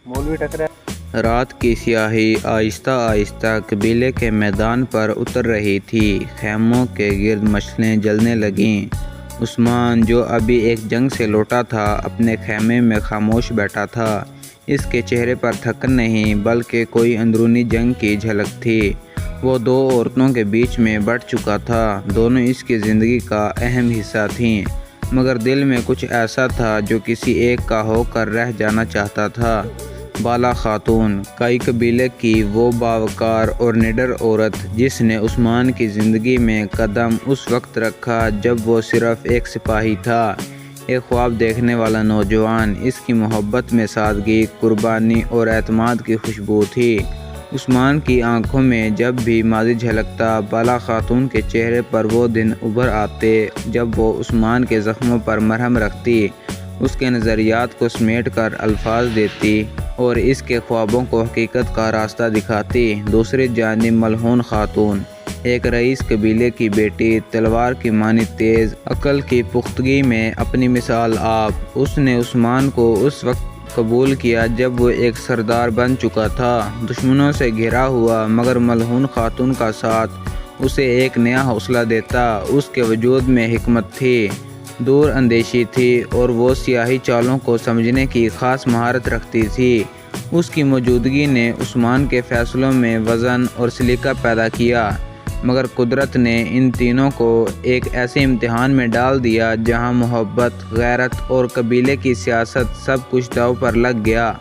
مولوی ٹکرا۔ رات کی سیاہی آہستہ آہستہ قبیلے کے میدان پر اتر رہی تھی۔ خیموں کے گرد مشعلیں جلنے لگیں۔ عثمان جو ابھی ایک جنگ سے لوٹا تھا اپنے خیمے میں خاموش بیٹھا تھا۔ اس کے چہرے پر تھکن نہیں بلکہ کوئی اندرونی جنگ کی جھلک تھی۔ وہ دو عورتوں کے بیچ میں بٹ چکا تھا، دونوں اس کی زندگی کا اہم حصہ تھیں، مگر دل میں کچھ ایسا تھا جو کسی ایک کا ہو کر رہ جانا چاہتا تھا۔ بالا خاتون، کائی قبیلے کی وہ باوقار اور نڈر عورت جس نے عثمان کی زندگی میں قدم اس وقت رکھا جب وہ صرف ایک سپاہی تھا، ایک خواب دیکھنے والا نوجوان۔ اس کی محبت میں سادگی، قربانی اور اعتماد کی خوشبو تھی۔ عثمان کی آنکھوں میں جب بھی ماضی جھلکتا، بالا خاتون کے چہرے پر وہ دن ابھر آتے جب وہ عثمان کے زخموں پر مرہم رکھتی، اس کے نظریات کو سمیٹ کر الفاظ دیتی اور اس کے خوابوں کو حقیقت کا راستہ دکھاتی۔ دوسری جانب ملعون خاتون، ایک رئیس قبیلے کی بیٹی، تلوار کی مانند تیز، عقل کی پختگی میں اپنی مثال آپ۔ اس نے عثمان کو اس وقت قبول کیا جب وہ ایک سردار بن چکا تھا، دشمنوں سے گھرا ہوا، مگر ملعون خاتون کا ساتھ اسے ایک نیا حوصلہ دیتا۔ اس کے وجود میں حکمت تھی، دور اندیشی تھی اور وہ سیاسی چالوں کو سمجھنے کی خاص مہارت رکھتی تھی۔ اس کی موجودگی نے عثمان کے فیصلوں میں وزن اور سلیقہ پیدا کیا، مگر قدرت نے ان تینوں کو ایک ایسے امتحان میں ڈال دیا جہاں محبت، غیرت اور قبیلے کی سیاست سب کچھ داؤ پر لگ گیا۔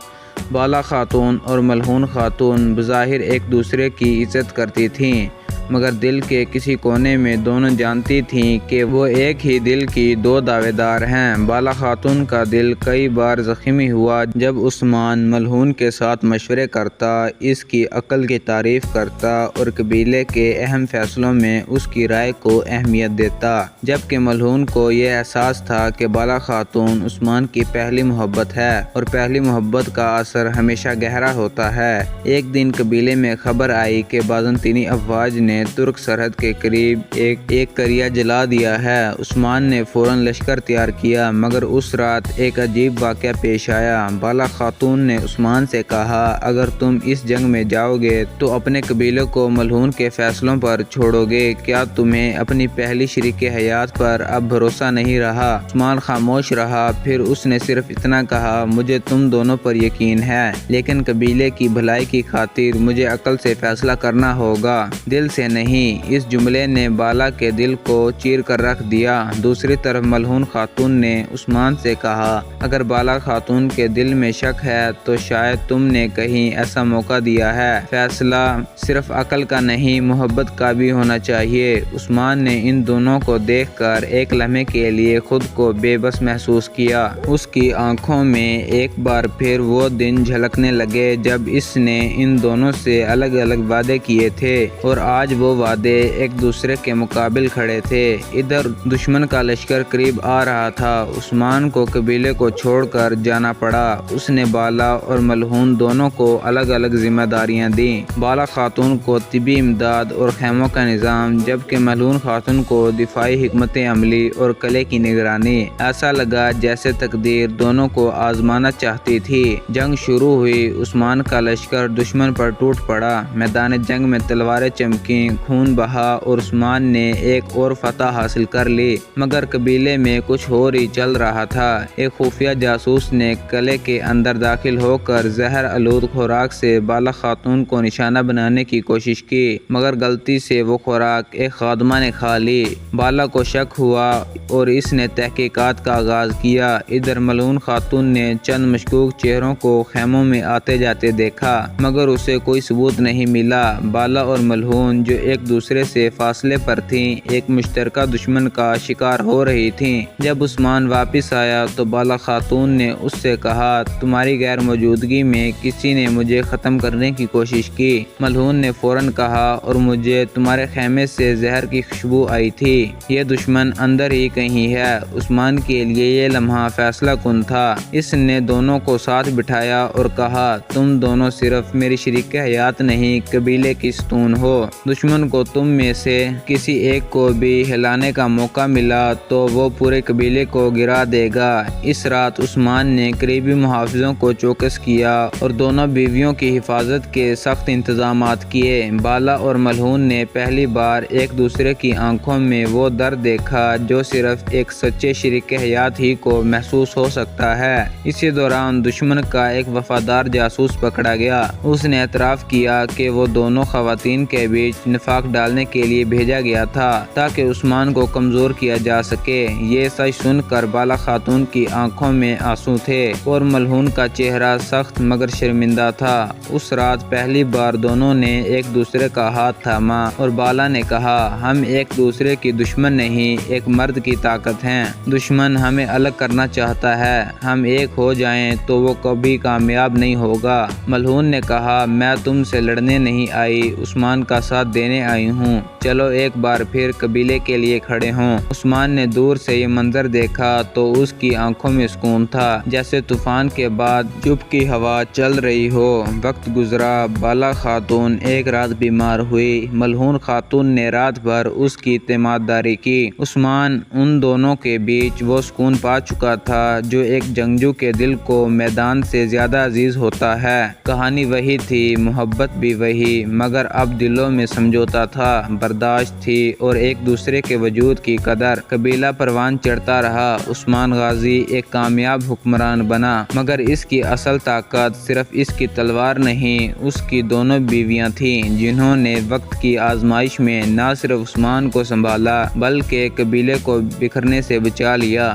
بالا خاتون اور ملعون خاتون بظاہر ایک دوسرے کی عزت کرتی تھیں، مگر دل کے کسی کونے میں دونوں جانتی تھیں کہ وہ ایک ہی دل کی دو دعوے دار ہیں۔ بالا خاتون کا دل کئی بار زخمی ہوا جب عثمان ملعون کے ساتھ مشورے کرتا، اس کی عقل کی تعریف کرتا اور قبیلے کے اہم فیصلوں میں اس کی رائے کو اہمیت دیتا، جبکہ ملعون کو یہ احساس تھا کہ بالا خاتون عثمان کی پہلی محبت ہے اور پہلی محبت کا اثر ہمیشہ گہرا ہوتا ہے۔ ایک دن قبیلے میں خبر آئی کہ بازنطینی افواج نے ترک سرحد کے قریب ایک قریہ جلا دیا ہے۔ عثمان نے فوراً لشکر تیار کیا، مگر اس رات ایک عجیب واقعہ پیش آیا۔ بالا خاتون نے عثمان سے کہا، اگر تم اس جنگ میں جاؤ گے تو اپنے قبیلے کو ملعون کے فیصلوں پر چھوڑو گے، کیا تمہیں اپنی پہلی شریک حیات پر اب بھروسہ نہیں رہا؟ عثمان خاموش رہا، پھر اس نے صرف اتنا کہا، مجھے تم دونوں پر یقین ہے، لیکن قبیلے کی بھلائی کی خاطر مجھے عقل سے فیصلہ کرنا ہوگا، دل سے نہیں۔ اس جملے نے بالا کے دل کو چیر کر رکھ دیا۔ دوسری طرف ملعون خاتون نے عثمان سے کہا، اگر بالا خاتون کے دل میں شک ہے تو شاید تم نے کہیں ایسا موقع دیا ہے۔ فیصلہ صرف عقل کا نہیں، محبت کا بھی ہونا چاہیے۔ عثمان نے ان دونوں کو دیکھ کر ایک لمحے کے لیے خود کو بے بس محسوس کیا۔ اس کی آنکھوں میں ایک بار پھر وہ دن جھلکنے لگے جب اس نے ان دونوں سے الگ الگ وعدے کیے تھے اور آج وہ وعدے ایک دوسرے کے مقابل کھڑے تھے۔ ادھر دشمن کا لشکر قریب آ رہا تھا، عثمان کو قبیلے کو چھوڑ کر جانا پڑا۔ اس نے بالا اور ملعون دونوں کو الگ الگ ذمہ داریاں دیں، بالا خاتون کو طبی امداد اور خیموں کا نظام، جبکہ ملعون خاتون کو دفاعی حکمت عملی اور قلعے کی نگرانی۔ ایسا لگا جیسے تقدیر دونوں کو آزمانا چاہتی تھی۔ جنگ شروع ہوئی، عثمان کا لشکر دشمن پر ٹوٹ پڑا، میدان جنگ میں تلواریں چمکیں، خون بہا اور عثمان نے ایک اور فتح حاصل کر لی، مگر قبیلے میں کچھ اور ہی چل رہا تھا۔ ایک خفیہ جاسوس نے قلعے کے اندر داخل ہو کر زہر آلود خوراک سے بالا خاتون کو نشانہ بنانے کی کوشش کی، مگر غلطی سے وہ خوراک ایک خادمہ نے کھا لی۔ بالا کو شک ہوا اور اس نے تحقیقات کا آغاز کیا۔ ادھر ملعون خاتون نے چند مشکوک چہروں کو خیموں میں آتے جاتے دیکھا، مگر اسے کوئی ثبوت نہیں ملا۔ بالا اور ملعون جو ایک دوسرے سے فاصلے پر تھیں، ایک مشترکہ دشمن کا شکار ہو رہی تھیں۔ جب عثمان واپس آیا تو بالا خاتون نے اس سے کہا، تمہاری غیر موجودگی میں کسی نے مجھے ختم کرنے کی کوشش کی۔ ملعون نے فوراً کہا، اور مجھے تمہارے خیمے سے زہر کی خوشبو آئی تھی، یہ دشمن اندر ہی کہیں ہے۔ عثمان کے لیے یہ لمحہ فیصلہ کن تھا۔ اس نے دونوں کو ساتھ بٹھایا اور کہا، تم دونوں صرف میری شریک حیات نہیں، قبیلے کی ستون ہو۔ دشمن کو تم میں سے کسی ایک کو بھی ہلانے کا موقع ملا تو وہ پورے قبیلے کو گرا دے گا۔ اس رات عثمان نے قریبی محافظوں کو چوکس کیا اور دونوں بیویوں کی حفاظت کے سخت انتظامات کیے۔ بالا اور ملعون نے پہلی بار ایک دوسرے کی آنکھوں میں وہ درد دیکھا جو صرف ایک سچے شریک حیات ہی کو محسوس ہو سکتا ہے۔ اسی دوران دشمن کا ایک وفادار جاسوس پکڑا گیا۔ اس نے اعتراف کیا کہ وہ دونوں خواتین کے بیچ نفاق ڈالنے کے لیے بھیجا گیا تھا تاکہ عثمان کو کمزور کیا جا سکے۔ یہ سچ سن کر بالا خاتون کی آنکھوں میں آنسو تھے اور ملعون کا چہرہ سخت مگر شرمندہ تھا۔ اس رات پہلی بار دونوں نے ایک دوسرے کا ہاتھ تھاما اور بالا نے کہا، ہم ایک دوسرے کی دشمن نہیں، ایک مرد کی طاقت ہیں۔ دشمن ہمیں الگ کرنا چاہتا ہے، ہم ایک ہو جائیں تو وہ کبھی کامیاب نہیں ہوگا۔ ملعون نے کہا، میں تم سے لڑنے نہیں آئی، عثمان کا ساتھ دینے آئی ہوں، چلو ایک بار پھر قبیلے کے لیے کھڑے ہوں۔ عثمان نے دور سے یہ منظر دیکھا تو اس کی آنکھوں میں سکون تھا، جیسے طوفان کے بعد چپ کی ہوا چل رہی ہو۔ وقت گزرا، بالا خاتون ایک رات بیمار ہوئی۔ ملعون خاتون نے رات بھر اس کی تیمارداری کی۔ عثمان ان دونوں کے بیچ وہ سکون پا چکا تھا جو ایک جنگجو کے دل کو میدان سے زیادہ عزیز ہوتا ہے۔ کہانی وہی تھی، محبت بھی وہی، مگر اب دلوں میں سمجھوتا تھا، برداشت تھی اور ایک دوسرے کے وجود کی قدر۔ قبیلہ پروان چڑھتا رہا، عثمان غازی ایک کامیاب حکمران بنا، مگر اس کی اصل طاقت صرف اس کی تلوار نہیں، اس کی دونوں بیویاں تھیں جنہوں نے وقت کی آزمائش میں نہ صرف عثمان کو سنبھالا بلکہ قبیلے کو بکھرنے سے بچا لیا۔